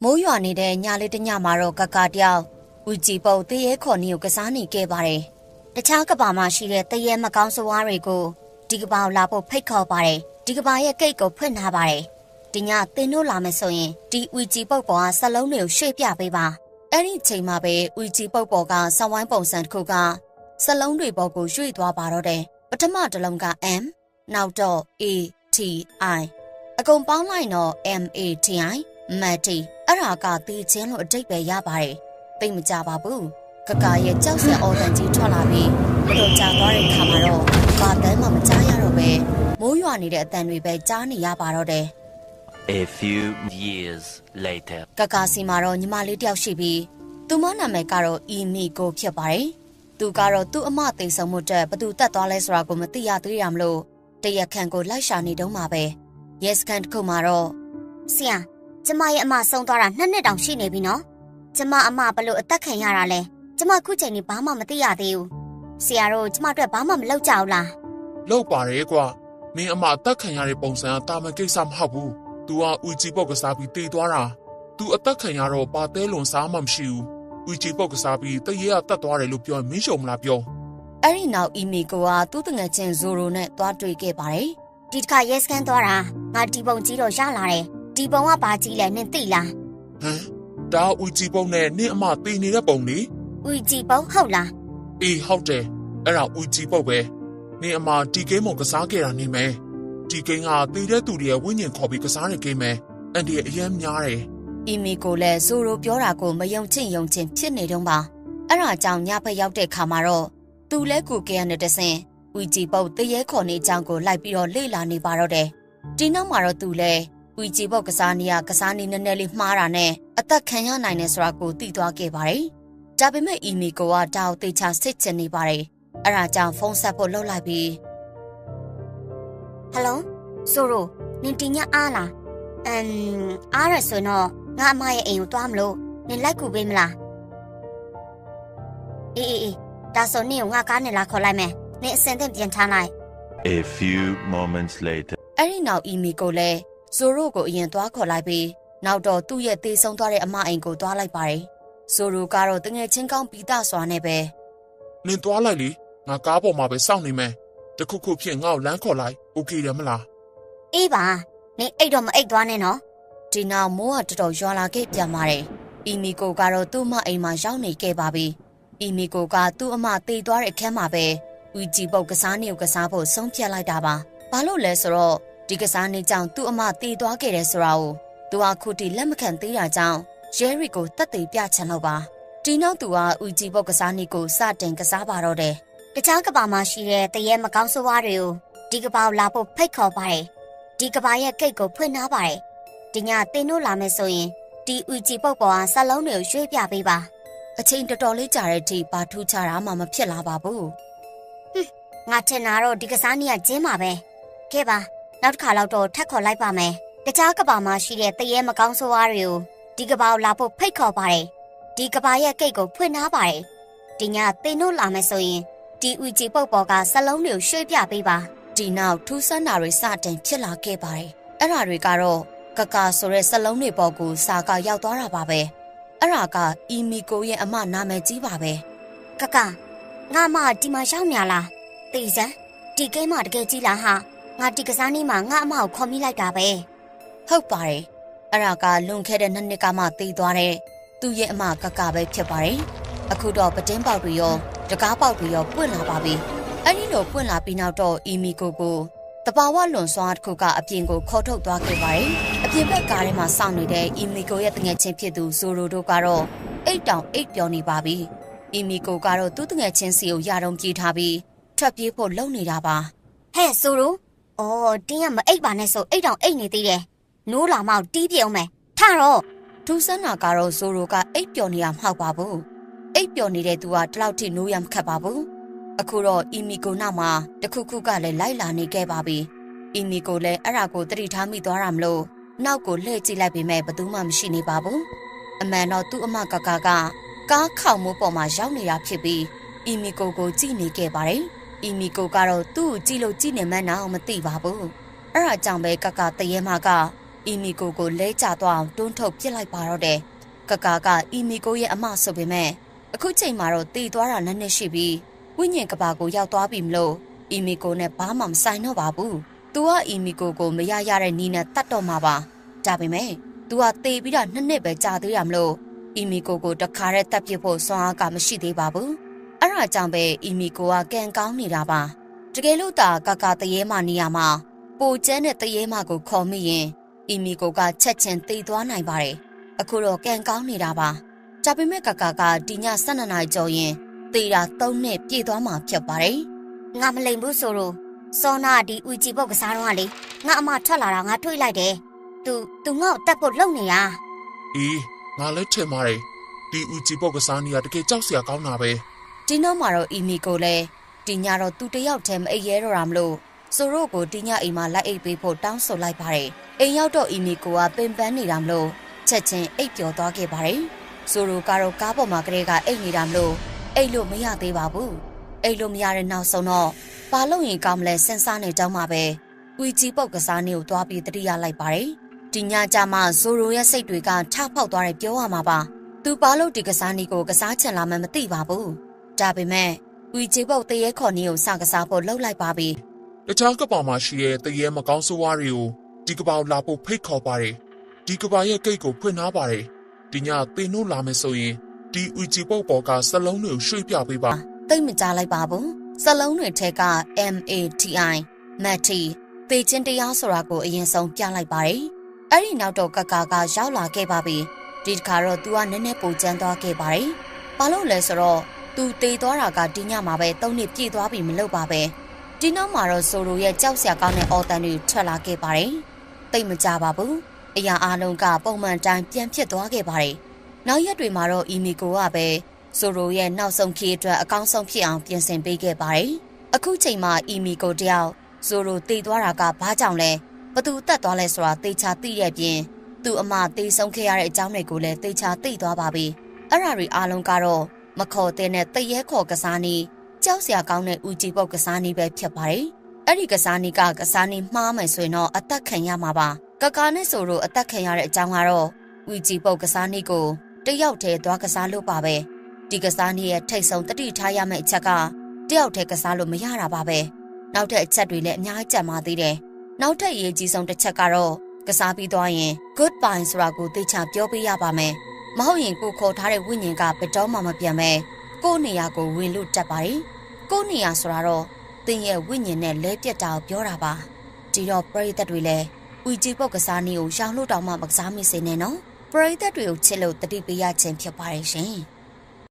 မိုးရွာနေတဲ့ညလေးတစ်ညမှာတော့ကတယောက်ဦးကြည်ပုတ်တရေခေါ်နေကိုကစားနေခဲ့ပါတယ်။တခြားကဘာမှာရှိတဲ့တရေမကောင်းစဝါးတွေကိုဒီကဘာကိုလာဖို့ဖိတ်ခေါ်ပါတယ်။ဒီကဘာရဲ့ကိတ်ကိုဖွင့်ထားပါတယ်။ဒီညသင်တို့လာမယ်ဆိုရင်ဒီဦးကြည်ပုတ်ပေါ်ကစလုံးတွေကိုရွှေ့ပြပေးပါ။အဲ့ဒီချိန်မှာပဲဦးကြည်ပုတ်ပေါ်ကစဝိုင်းပုံစံတစ်ခုကစလုံးတွေပေါ်ကိုရွှေ့သွားပါတော့တယ်။ပထမတစ်လုံးက M နောက်တော့ A T I အကုန်ပေါင်းလိုက်တော့ M A T I မတ်တီအဲ့ဒါကတေးချင်းလို့အတိတ်ပဲရပါတယ်သိမကြပါဘူးကရဲ့ကြောက်စရာအော်တန်ကြီးထွက်လာပြီးမတော်ကြသွားတဲ့ခါမှာတော့ဘာတမ်းမှမကြားရတော့ပဲမိုးရွာနေတဲ့အတန်တွေပဲကြားနေရပါတော့တယ် A few years later ကစီမှာတော့ညီမလေးတယောက်ရှိပြီးသူမနာမည်ကတော့အီမီကိုဖြစ်ပါတယ်သူကတော့သူ့အမသိဆုံးမှုတက်ဘသူတက်သွားလဲဆိုတာကိုမသိရသေးရမလို့တရက်ခန့်ကိုလိုက်ရှာနေတုန်းမှာပဲ yes ကန်တစ်ခုမှာတော့ဆရာကျမရဲ့အမဆုံးသွားတာ2နှစ်တောင်ရှိနေပြီနော်ကျမအမဘလို့အသက်ခံရတာလဲကျမခုချိန်นี้ဘာမှမသိရသေးဘူးဆရာတို့ကျမအတွက်ဘာမှမလုပ်ကြဘူးလားလုပ်ပါတယ်ကွာမင်းအမအသက်ခံရတဲ့ပုံစံကတာမန်ကိစ္စမဟုတ်ဘူး तू ကဦးကြီးပုတ်ကစားပြီးတေးသွားတာ तू အသက်ခံရတော့ပါတဲလွန်စားမှမရှိဘူးဦးကြီးပုတ်ကစားပြီးတရေကတတ်သွားတယ်လို့ပြောမင်းရှုံမလားပြောအဲ့ဒီနောက်အီမီကိုကသူ့တငယ်ချင်းဇိုရိုနဲ့တွားတွေ့ခဲ့ပါတယ်ဒီတစ်ခါရဲစကန်သွားတာငါဒီပုံကြီးတော့ရလာတယ်ဒီပုံကဘာကြီးလဲနင်သိလားဟမ်ဒါဦးကြီးပုံနဲ့နင့်အမတေးနေတဲ့ပုံလေဦးကြီးပုံဟုတ်လားအေးဟုတ်တယ်အဲ့ဒါဦးကြီးပုံပဲနင့်အမဒီကိန်းမကစားခဲ့တာနေမယ်ဒီကိန်းကတေးတဲ့သူတွေရဲ့ဝိညာဉ်ခေါ်ပြီးကစားတဲ့ကိန်းပဲအန်ဒီရဲ့အရင်များတယ်အီမီကိုလည်းဇိုရိုပြောတာကိုမယုံချင်ဖြစ်နေတော့ပါအဲ့ဒါကြောင့်ညဘက်ရောက်တဲ့ခါမှာတော့သူလဲကူကရနဲ့တဆင်ဦးကြီးပုံတရေခေါ်နေကြောင်းကိုလိုက်ပြီးတော့လေ့လာနေပါတော့တယ်ဒီနောက်မှာတော့သူလဲဦးကြည်ပုတ်ကစားနေနည်းနည်းလေးမှားတာနဲ့အသက်ခံရနိုင်တယ်ဆိုတာကိုသိသွားခဲ့ပါတယ်။ဒါပေမဲ့အီမီကိုကတောက်သေးချာစစ်ချင်နေပါတယ်။အဲဒါကြောင့်ဖုန်းဆက်ဖို့လှုပ်လိုက်ပြီးဟယ်လိုဆိုရိုနင်တင်ညအားလားအားရဆိုတော့ငါအမရဲ့အိမ်ကိုသွားမလို့နင်လိုက်ကူပေးမလားအေးဒါဆိုနင်ကိုငါကားနဲ့လာခေါ်လိုက်မယ်နင်အစင်တဲ့ပြန်ထားလိုက် A few moments later အဲ့ဒီနောက်အီမီကိုလည်းဇိုရိုကိုအရင်သွားခေါ်လိုက်ပြီးနောက်တော့သူ့ရဲ့သေဆုံးသွားတဲ့အမအိမ်ကိုသွားလိုက်ပါတယ်။ဇိုရိုကတော့တငယ်ချင်းကောင်းပြီးသားစွာနဲ့ပဲနင်သွားလိုက်လေငါကားပေါ်မှာပဲစောင့်နေမယ်။တခုခုဖြစ်ငါ့ကိုလမ်းခေါ်လိုက်။ Okay တယ်မလား။အေးပါနင်အိတ်တော့မအိတ်သွားနဲ့နော်။ဒီနောက်မိုးကတော်တော်ရွာလာခဲ့ပြန်ပါတယ်။အီမီကိုကတော့သူ့အမအိမ်မှာရောက်နေခဲ့ပါပြီ။အီမီကိုကသူ့အမသေသွားတဲ့အခန်းမှာပဲဦးကြည်ပုတ်ကစားနေကိုကစားဖို့ဆုံးဖြတ်လိုက်တာပါ။ဘာလို့လဲဆိုတော့ဒီကစားနေကြောင်သူ့အမတေးသွားခဲ့တယ်ဆိုတာကိုသူကခုထိလက်မခံသေးတာကြောင့်ရဲရီကိုတက်သေးပြချင်တော့ပါဒီနောက်သူကဦးကြည်ပုတ်ကစားနေကိုစတင်ကစားပါတော့တယ်တခြားကဘာမှာရှိတဲ့တရေမကောင်းဆိုးဝါးတွေကိုဒီကဘာကိုလာဖို့ဖိတ်ခေါ်ပါတယ်ဒီကဘာရဲ့ကိတ်ကိုဖွင့်ထားပါတယ်ဒီညသင်တို့လာမယ်ဆိုရင်ဒီဦးကြည်ပုတ်ပေါ်ကစလုံးတွေကိုရွှေ့ပြပေးပါအချိန်တော်တော်လေးကြာတဲ့အထိဘာထူးခြားတာမှမဖြစ်လာပါဘူးငါထင်တာတော့ဒီကစားနေကကျင်းပါပဲခဲ့ပါနောက်တစ်ခါတော့ထပ်ခေါ်လိုက်ပါမယ်။တခြားကဘာမှာရှိတဲ့တရေမကောင်းဆိုးဝါးတွေကိုဒီကဘာကိုလာဖို့ဖိတ်ခေါ်ပါတယ်။ဒီကဘာရဲ့ကိတ်ကိုဖွင့်ထားပါတယ်။ဒီညသင်တို့လာမယ်ဆိုရင်ဒီဦးကြည်ပုတ်ပေါ်ကစလုံးတွေကိုရွှေ့ပြပေးပါ။ဒီနောက်ထူးဆန်းတာတွေစတင်ဖြစ်လာခဲ့ပါတယ်။အဲ့ဓာတွေကတော့ကဆိုတဲ့စလုံးတွေပေါ်ကိုစာကရောက်သွားတာပါပဲ။အဲ့ဓာကအီမီကိုရဲ့အမနာမည်ကြီးပါပဲ။ငါမဒီမှာရောက်နေလား။တေးစံဒီကိန်းမတကယ်ကြီးလားဟာငါဒီကစားနေမှာငါအမကိုခေါ်မိလိုက်တာပဲဟုတ်ပါတယ်အဲ့ဒါကလွန်ခဲ့တဲ့2နှစ်ကမှတည်သွားတဲ့သူ့ရဲ့အမပဲဖြစ်ပါတယ်အခုတော့ပတင်းပေါက်တွေရောတကားပေါက်တွေရောပွင့်လာပါပြီအဲ့ဒီလိုပွင့်လာပြီးနောက်တော့အီမီကိုတဘာဝလွန်စွာတစ်ခုကအပြင်ကိုခေါ်ထုတ်သွားခဲ့ပါတယ်အပြင်ဘက်ကားထဲမှာစောင့်နေတဲ့အီမီကိုရဲ့တငယ်ချင်းဖြစ်သူဇိုရိုတို့ကတော့အိတ်တောင်အိတ်ပျော်နေပါပြီအီမီကိုကတော့သူ့တငယ်ချင်းစီကိုယာတုံပြေးထားပြီးထွက်ပြေးဖို့လုပ်နေတာပါဟဲ့ဇိုရိုအော်တင်းကမအိတ်ပါနဲ့ဆိုအိတ်တောင်အိတ်နေသေးတယ်။နိုးလာမောက်တီးပြုံးမယ်။ထတော့ဒူးစန်းနာကတော့ဇိုရိုကအိတ်ပျော်နေရမဟုတ်ပါဘူး။အိတ်ပျော်နေတဲ့သူကတလောက်ထိနိုးရမခတ်ပါဘူး။အခုတော့အီမီကိုနောက်မှာတခုခုကလည်းလိုက်လာနေခဲ့ပါပြီ။အီမီကိုလည်းအဲ့ဒါကိုသတိထားမိသွားတာမလို့နောက်ကိုလှည့်ကြည့်လိုက်ပေမဲ့ဘယ်သူမှမရှိနေပါဘူး။အမှန်တော့သူ့အမကကားခေါင်မိုးပေါ်မှာရောက်နေတာဖြစ်ပြီးအီမီကိုကြည့်နေခဲ့ပါတယ်။အီမီကိုကတော့သူ့ကိုကြည့်လို့ကြည့်နေမှန်းတော့မသိပါဘူးအဲ့ဒါကြောင့်ပဲတရေမက အီမီကိုကိုလဲကျသွားအောင်တွန်းထုတ်ပစ်လိုက်ပါတော့တယ်ကကာကအီမီကိုရဲ့အမဆိုပေမဲ့အခုချိန်မှာတော့တည်သွားတာနည်းနည်းရှိပြီးဝိညာဉ်ကဘာကိုရောက်သွားပြီမလို့အီမီကိုနဲ့ဘာမှမဆိုင်တော့ပါဘူး။ तू ကအီမီကိုကိုမရရတဲ့နီးနဲ့တတ်တော့မှာပါ။ဒါပေမဲ့ तू ကတေးပြီးတော့2နှစ်ပဲကြာသေးရမလို့အီမီကိုကိုတခါတည်းတက်ပြဖို့စွမ်းအားကမရှိသေးပါဘူး။အဲ့ဒါကြောင့်ပဲအီမီကိုကကန်ကောင်းနေတာပါ။တကယ်လို့တာကာတရေမနေရမှာပိုကျန်းတဲ့တရေမကိုခေါ်မိရင်အီမီကိုကချက်ချင်းတေးသွားနိုင်ပါတယ်။အခုတော့ကန်ကောင်းနေတာပါ။ဒါပေမဲ့ကာကဒီည12နာရီကျော်ရင်တေးတာ3နှစ်ပြည့်သွားမှာဖြစ်ပါတယ်။ငါမလိမ်ဘူးဆိုတော့စောနာဒီဦးကြည်ပုတ်ကစားတော့ကလေငါအမထွက်လာတာငါတွေးလိုက်တယ်။ तू ငါ့ကိုတက်ဖို့လုပ်နေရ။အေးငါလည်းထင်ပါတယ်။ဒီဦးကြည်ပုတ်ကစားနေရတကယ်ကြောက်စရာကောင်းတာပဲ။ဒီနောက်မှာတော့အီမီကိုလည်းဒီညတော့သူတယောက်တည်းမအိပ်ရဲတော့တာမလို့ဆိုတော့ကိုဒီညအိမ်မှာလိုက်အိပ်ပေးဖို့တောင်းဆိုလိုက်ပါတယ်။အိမ်ရောက်တော့အီမီကိုကပင်ပန်းနေတာမလို့ချက်ချင်းအိပ်ပျော်သွားခဲ့ပါတယ်။ဆိုတော့ကတော့ကားပေါ်မှာကလေးကအိပ်နေတာမလို့အိပ်လို့မရသေးပါဘူး။အိပ်လို့မရတဲ့နောက်ဆုံးတော့ဘာလို့ရင်ကောင်းမလဲစဉ်းစားနေတော့မှပဲဝီကြီးပုတ်ကစားနေကိုသွားပြီးတတိယလိုက်ပါတယ်။ဒီညကြမှာဇိုရိုရဲ့စိတ်တွေကထဖောက်သွားတယ်ပြောရမှာပါ။သူဘာလို့ဒီကစားနေကိုကစားချင်လာမှမသိပါဘူး။ဒါပေမဲ့ဝီကြီးပုတ်တရေခေါ်နေကိုစကစားဖို့လှုပ်လိုက်ပါပြီ။တခြားကပောင်မှာရှိတဲ့တရေမကောင်းဆိုးဝါးတွေကိုဒီကပောင်လာဖို့ဖိတ်ခေါ်ပါတယ်။ဒီကပောင်ရဲ့ဂိတ်ကိုဖွင့်ထားပါတယ်။ဒီညတင်တို့လာမယ်ဆိုရင်ဒီဝီကြီးပုတ်ပေါ်ကစလုံးတွေကိုရွှေ့ပြပေးပါ။သိမကြလိုက်ပါဘူး။စလုံးတွေထဲက MATI မတ်တီပေချင်းတရားဆိုတာကိုအရင်ဆုံးပြလိုက်ပါတယ်။အဲ့ဒီနောက်တော့ကရောက်လာခဲ့ပါပြီ။ဒီတစ်ခါတော့ तू ကနည်းနည်းပိုကျန်းသွားခဲ့ပါတယ်။ဘာလို့လဲဆိုတော့ तू တေးသွားတာကဒီညမှာပဲ3နှစ်ပြည့်သွားပြီမလို့ပါပဲ။ဒီနောက်မှာတော့ဆိုရိုရဲ့ကြောက်စရာကောင်းတဲ့အော်တန်တွေထွက်လာခဲ့ပါတယ်။သိမကြပါဘူး။အရာအလုံးကပုံမှန်တိုင်းပြန်ဖြစ်သွားခဲ့ပါတယ်။နောက်ရက်တွေမှာတော့အီမီကိုကပဲဆိုရိုရဲ့နောက်ဆုံးခီးအတွက်အကောင်းဆုံးဖြစ်အောင်ပြင်ဆင်ပေးခဲ့ပါတယ်။အခုချိန်မှာအီမီကိုတယောက်ဆိုရိုတေးသွားတာကဘာကြောင့်လဲဘသူတက်သွားလဲဆိုတာသေချာသိတဲ့ပြင်သူ့အမတေးဆုံးခဲ့ရတဲ့အကြောင်းတွေကိုလည်းသေချာသိသွားပါပြီ။အဲ့ဓာတွေအားလုံးကတော့မခေါ်တဲ့နဲ့တရဲခေါ်ကစားနေကြောက်စရာကောင်းတဲ့ဦးကြည်ပုတ်ကစားနေပဲဖြစ်ပါတယ်။အဲ့ဒီကစားနေကစားနေမှားမယ်ဆိုရင်တော့အသက်ခံရမှာပါ။ကာနဲ့ဆိုရိုအသက်ခံရတဲ့အကြောင်းကတော့ဦးကြည်ပုတ်ကစားနေကိုတယောက်တည်းသွားကစားလို့ပါပဲ။ဒီကစားနေရဲ့ထိတ်ဆုံးတတိထားရမယ့်အချက်ကတယောက်တည်းကစားလို့မရတာပါပဲ။နောက်ထပ်အချက်တွေလည်းအများကြီးကြံပါသေးတယ်။နောက်ထပ်အရေးကြီးဆုံးတစ်ချက်ကတော့ကစားပြီးသွားရင် goodbye ဆိုတာကိုသိချပြောပေးရပါမယ်။မဟုတ်ရင်ကိုခေါ်ထားတဲ့ဝိညာဉ်ကဘယ်တော့မှမပြန်ပဲကိုယ့်နေရာကိုဝင်လို့တက်ပါတယ်။ကိုယ့်နေရာဆိုတာတော့သင်ရဲ့ဝိညာဉ်နဲ့လဲပြတ်တာကိုပြောတာပါ။ဒီတော့ပရိသတ်တွေလည်းဦးကြည်ပုတ်ကစားနေကိုရောင်လို့တောင်မှမကစားမိစေနဲ့နော်။ပရိသတ်တွေကိုချစ်လို့တတိပေးရခြင်းဖြစ်ပါတယ်ရှင်။